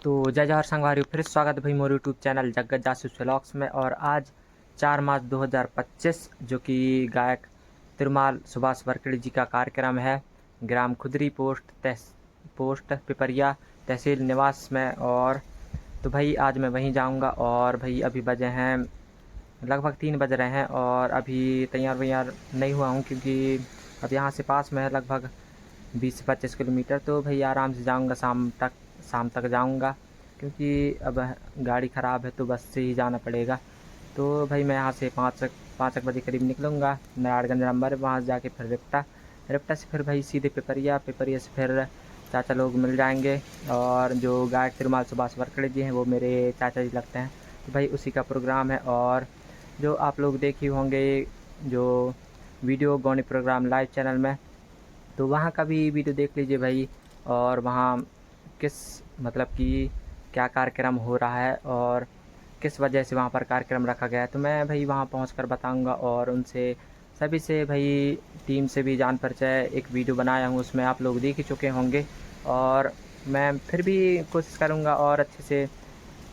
तो जय जवाहर संगवारी फिर स्वागत है भाई मोर यूट्यूब चैनल जगत जासूस व्लॉग्स में। और आज 4 मार्च 2025 जो कि गायक तिरुमाल सुभाष वारकड़ी जी का कार्यक्रम है ग्राम खुदरी पोस्ट पिपरिया तहसील निवास में। और तो भाई आज मैं वहीं जाऊंगा। और भाई अभी बजे हैं लगभग 3 बज रहे हैं और अभी तैयार वैयार नहीं हुआ हूँ, क्योंकि अब यहाँ से पास में है लगभग 20 से 25 किलोमीटर। तो भाई आराम से जाऊंगा, शाम तक जाऊंगा, क्योंकि अब गाड़ी ख़राब है तो बस से ही जाना पड़ेगा। तो भाई मैं यहाँ से 5 बजे करीब निकलूँगा। नारायणगंज नंबर वहाँ से जाके फिर रिप्टा से फिर भाई सीधे पिपरिया से फिर चाचा लोग मिल जाएंगे। और जो गायक तिरुमाल सुभाष वारकड़ी जी हैं वो मेरे चाचा जी लगते हैं, तो भाई उसी का प्रोग्राम है। और जो आप लोग देखे होंगे जो वीडियो गौनी प्रोग्राम लाइव चैनल में, तो वहाँ का भी वीडियो देख लीजिए भाई। और वहाँ किस मतलब कि क्या कार्यक्रम हो रहा है और किस वजह से वहाँ पर कार्यक्रम रखा गया है, तो मैं भाई वहाँ पहुँचकर बताऊँगा। और उनसे सभी से भाई टीम से भी जान परिचय एक वीडियो बनाया हूँ, उसमें आप लोग देख ही चुके होंगे। और मैं फिर भी कोशिश करूँगा और अच्छे से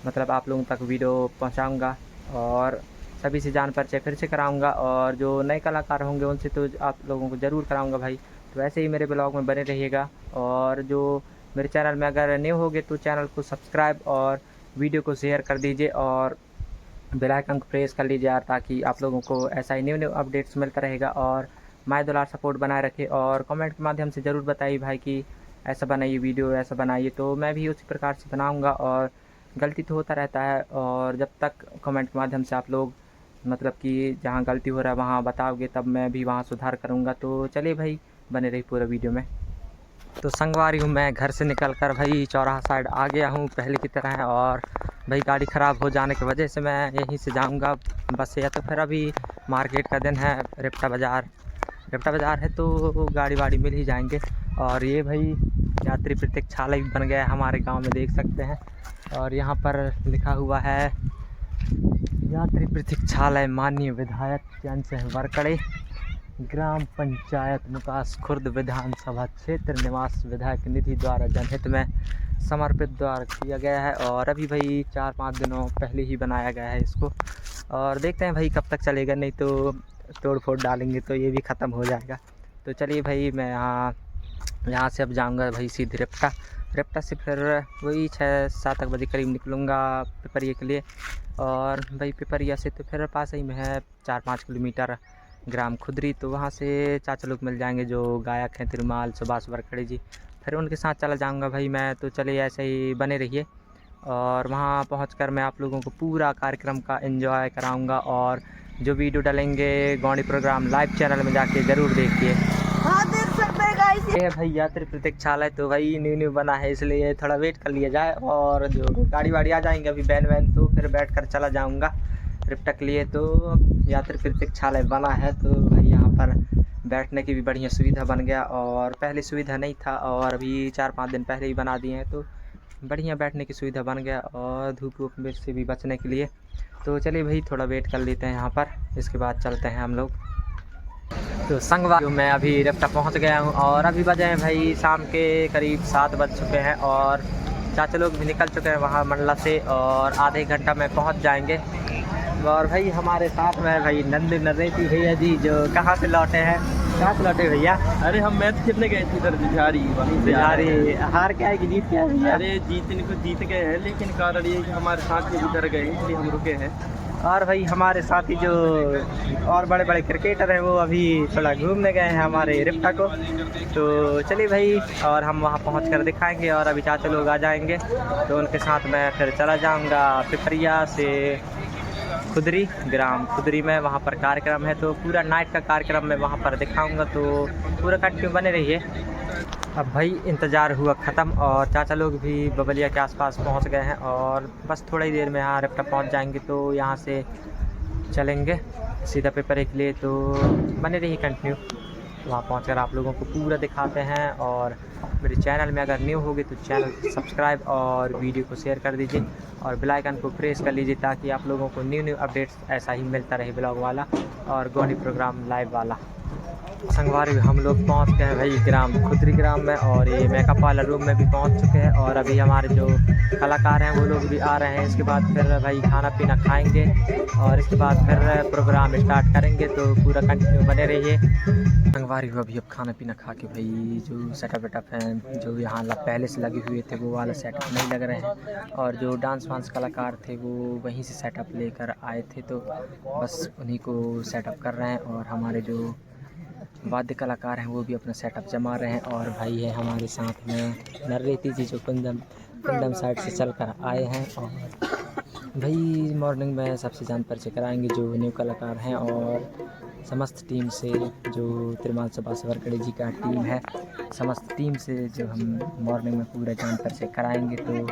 मतलब आप लोगों तक वीडियो पहुँचाऊँगा और सभी से जान परिचय फिर से कराऊँगा। और जो नए कलाकार होंगे उनसे तो आप लोगों को ज़रूर कराऊँगा भाई। तो ऐसे ही मेरे ब्लॉग में बने रहिएगा। और जो मेरे चैनल में अगर न्यू होगे तो चैनल को सब्सक्राइब और वीडियो को शेयर कर दीजिए और बेल आइकन को प्रेस कर लीजिए यार, ताकि आप लोगों को ऐसा ही न्यू अपडेट्स मिलता रहेगा। और माय दुलार सपोर्ट बनाए रखे और कमेंट के माध्यम से ज़रूर बताइए भाई कि ऐसा बनाइए वीडियो, ऐसा बनाइए, तो मैं भी उसी प्रकार से बनाऊँगा। और गलती तो होता रहता है, और जब तक कमेंट के माध्यम से आप लोग मतलब कि जहाँ गलती हो रहा है वहाँ बताओगे तब मैं भी वहाँ सुधार करूँगा। तो चलिए भाई बने रही पूरे वीडियो में। तो संगवारी हूँ, मैं घर से निकल कर भाई चौराहा साइड आ गया हूँ पहले की तरह। और भाई गाड़ी ख़राब हो जाने की वजह से मैं यहीं से जाऊँगा बस से, या तो फिर अभी मार्केट का दिन है, रिप्टा बाज़ार है तो गाड़ी वाड़ी मिल ही जाएंगे। और ये भाई यात्री प्रतीक्षालय बन गया है हमारे गांव में, देख सकते हैं। और यहाँ पर लिखा हुआ है यात्री प्रतीक्षालय माननीय विधायक चंद सिंह वारकड़ी ग्राम पंचायत मुकास खुर्द विधानसभा क्षेत्र निवास विधायक निधि द्वारा जनहित में समर्पित द्वारा किया गया है। और अभी भाई 4-5 दिनों पहले ही बनाया गया है इसको। और देखते हैं भाई कब तक चलेगा, नहीं तो तोड़ फोड़ डालेंगे तो ये भी ख़त्म हो जाएगा। तो चलिए भाई मैं यहाँ से अब जाऊँगा भाई सीधे रिप्टा से फिर वही 6-7 बजे करीब निकलूँगा पिपरिया के लिए। और भाई पिपरिया से तो फिर पास ही में है 4-5 किलोमीटर ग्राम खुदरी, तो वहाँ से चाचा लोग मिल जाएंगे जो गायक हैं तिरुमाल सुभाष वारकड़ी जी, फिर उनके साथ चला जाऊँगा भाई मैं। तो चलिए ऐसे ही बने रहिए। और वहाँ पहुँचकर मैं आप लोगों को पूरा कार्यक्रम का एंजॉय कराऊँगा। और जो वीडियो डालेंगे गौनी प्रोग्राम लाइव चैनल में जाके ज़रूर देखिए। हाँ देख सकते हैं गाइस। ये भाई यात्री प्रतीक्षालय तो भाई न्यू बना है, इसलिए थोड़ा वेट कर लिया जाए। और जो गाड़ी वाड़ी आ जाएंगे अभी वैन तो फिर बैठ कर चला जाऊँगा रिप्टा के लिए। तो यात्री प्रतीक्षालय बना है तो भाई यहाँ पर बैठने की भी बढ़िया सुविधा बन गया, और पहले सुविधा नहीं था और अभी 4-5 दिन पहले ही बना दिए हैं, तो बढ़िया बैठने की सुविधा बन गया और धूप वूप में से भी बचने के लिए। तो चलिए भाई थोड़ा वेट कर लेते हैं यहाँ पर, इसके बाद चलते हैं हम लोग। तो संगवारी मैं अभी रिप्टा पहुँच गया हूँ और अभी बजे हैं भाई शाम के करीब 7 बज चुके हैं। और चाचा लोग भी निकल चुके हैं वहाँ मंडला से, और आधे घंटा में पहुँच जाएंगे। और भाई हमारे साथ में भाई नंदी नरेती भैया जी जो कहाँ से लौटे भैया? अरे हम मैच खेलने गए थे इधर बिहारी हार क्या है कि जीत क्या है भैया? अरे जीतने को जीत गए हैं, लेकिन कारण ये है कि हमारे साथ ही उधर गए इसलिए हम रुके हैं। और भाई हमारे साथी जो और बड़े बड़े क्रिकेटर हैं वो अभी थोड़ा घूमने गए हैं हमारे रिप्टा को। तो चलिए भाई और हम वहाँ पहुँच दिखाएंगे। और अभी चाचा लोग आ जाएंगे तो उनके साथ मैं फिर चला जाऊँगा पिपरिया से खुदरी ग्राम खुदरी में, वहाँ पर कार्यक्रम है तो पूरा नाइट का कार्यक्रम मैं वहाँ पर दिखाऊंगा। तो पूरा कंटिन्यू बने रहिए। अब भाई इंतज़ार हुआ ख़त्म और चाचा लोग भी बबलिया के आसपास पहुँच गए हैं और बस थोड़ी ही देर में यहाँ रिप्टा पहुँच जाएंगे। तो यहाँ से चलेंगे सीधा पेपर के लिए, तो बने रहिए कंटिन्यू। वहाँ पहुँचकर आप लोगों को पूरा दिखाते हैं। और मेरे चैनल में अगर न्यू होगी तो चैनल को सब्सक्राइब और वीडियो को शेयर कर दीजिए और बेल आइकन को प्रेस कर लीजिए, ताकि आप लोगों को न्यू अपडेट्स ऐसा ही मिलता रहे ब्लॉग वाला और गौनी प्रोग्राम लाइव वाला। संगवारी हम लोग पहुंच गए हैं भाई ग्राम खुदरी ग्राम में, और ये मेकअप वाला रूम में भी पहुंच चुके हैं। और अभी हमारे जो कलाकार हैं वो लोग भी आ रहे हैं। इसके बाद फिर भाई खाना पीना खाएंगे और इसके बाद फिर प्रोग्राम स्टार्ट करेंगे, तो पूरा कंटिन्यू बने रहिए। संगवारी अभी अब खाना पीना खा के भाई जो सेटअप वेटअप हैं जो यहाँ पहले से लगे हुए थे वो वाला सेटअप नहीं लग रहे हैं, और जो डांस वांस कलाकार थे वो वहीं से सेटअप लेकर आए थे, तो बस उन्हीं को सेटअप कर रहे हैं। और हमारे जो वाद्य कलाकार हैं वो भी अपना सेटअप जमा रहे हैं। और भाई है हमारे साथ में नरेती जी जो कुंडम साइड से चल कर आए हैं। और भाई मॉर्निंग में सबसे जान परिचय कराएंगे जो न्यू कलाकार हैं, और समस्त टीम से जो तिरुमाल सुभाष वरकड़े जी का टीम है, समस्त टीम से जो हम मॉर्निंग में पूरा जान परिचय कराएंगे। तो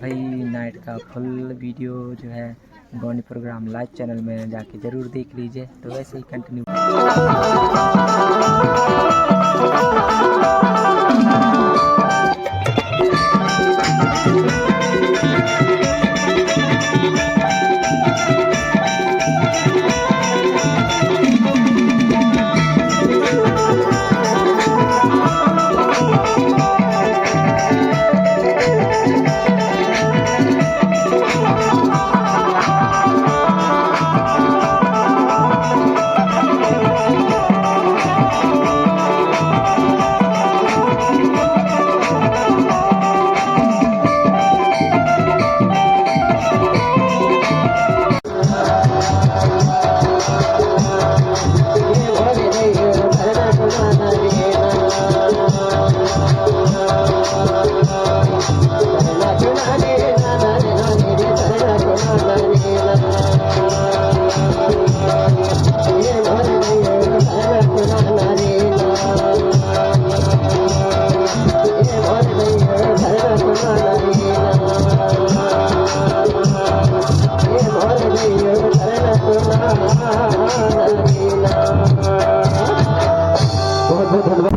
भाई नाइट का फुल वीडियो जो है गोनी प्रोग्राम लाइव चैनल में जाके ज़रूर देख लीजिए। तो वैसे ही कंटिन्यू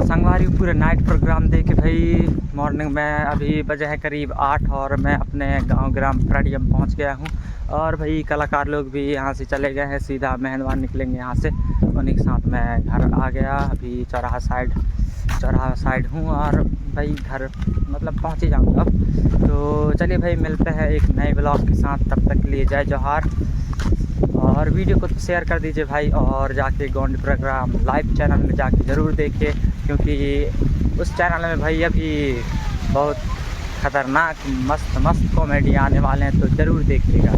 संगवारी पूरे नाइट प्रोग्राम दे के भाई मॉर्निंग में अभी बजे है करीब 8 और मैं अपने गांव ग्राम प्रेडियम पहुंच गया हूं। और भाई कलाकार लोग भी यहां से चले गए हैं, सीधा मेहनवान निकलेंगे यहां से। उन्हीं के साथ मैं घर आ गया, अभी चौराहा साइड हूं और भाई घर मतलब पहुंच ही जाऊंगा अब। तो चलिए भाई मिलते हैं एक नए ब्लॉग के साथ, तब तक के लिए जय जौहार। और वीडियो को शेयर कर दीजिए भाई, और जाके गोंड प्रोग्राम लाइव चैनल में जाके ज़रूर देखिए, क्योंकि उस चैनल में भाई अभी बहुत ख़तरनाक मस्त कॉमेडी आने वाले हैं, तो ज़रूर देखिएगा।